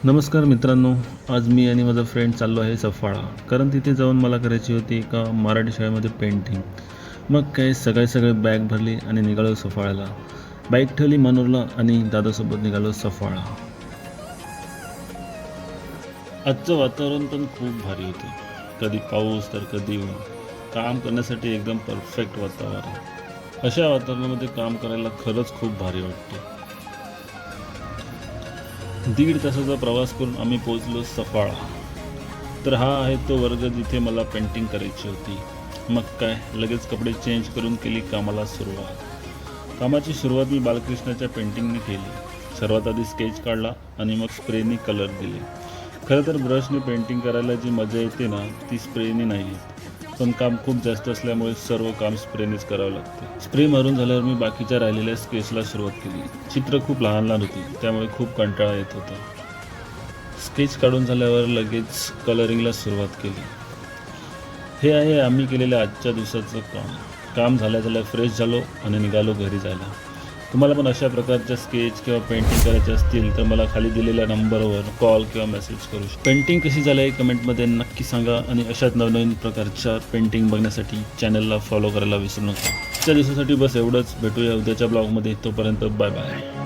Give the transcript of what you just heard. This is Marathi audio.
नमस्कार मित्रांनो, आज मी आणि माझा फ्रेंड चाललो आहे सफाळा. कारण तिथे जाऊन मला करायची होती एका मराठी शाळेमध्ये पेंटिंग. मग काय सकाळी बॅग भरली आणि निघालो सफाळ्याला. बाईक ठेवली मनोरला आणि दादासोबत निघालो सफाळा. आजचं वातावरण पण खूप भारी होते. कधी पाऊस तर कधी ऊन. काम करण्यासाठी एकदम परफेक्ट वातावरण. अशा वातावरणामध्ये काम करायला खरंच खूप भारी वाटते. 1.5 तासाचा प्रवास करून आम्ही पोहोचलो सफाळा. तर हा आहे तो वर्ग जिथे मला पेंटिंग करायची होती. मग काय लगेच कपडे चेंज करून केली कामाला सुरुवात. कामाची सुरुवात मी बालकृष्णाच्या पेंटिंगने केली. सर्वात आधी स्केच काढला आणि मग स्प्रेनी कलर दिले. खरं तर ब्रशने पेंटिंग करायला जी मजा येते ना, ती स्प्रेने नाही येत. पण काम खूप जास्त असल्यामुळे सर्व काम स्प्रेनेच करावं लागते. स्प्रे मारून झाल्यावर मी बाकीच्या राहिलेल्या स्केचला सुरुवात केली. चित्र खूप लहान होती, त्यामुळे खूप कंटाळा येत होता. स्केच काढून झाल्यावर लगेच कलरिंगला सुरुवात केली. हे आहे आम्ही केलेल्या आजच्या दिवसाचं काम. काम झाल्या फ्रेश झालो आणि निघालो घरी जायला. तुम्हाला पण अशा प्रकारच्या स्केच किंवा पेंटिंग करायचे असतील तर मला खाली दिलेल्या नंबरवर कॉल किंवा मेसेज करू शकता. पेंटिंग कशी झाली आहे कमेंटमध्ये नक्की सांगा आणि अशाच नवनवीन प्रकारच्या पेंटिंग बघण्यासाठी चॅनलला फॉलो करायला विसरू नका. आजच्या दिवसासाठी बस एवढंच. भेटूया उद्याच्या ब्लॉगमध्ये. तोपर्यंत बाय बाय.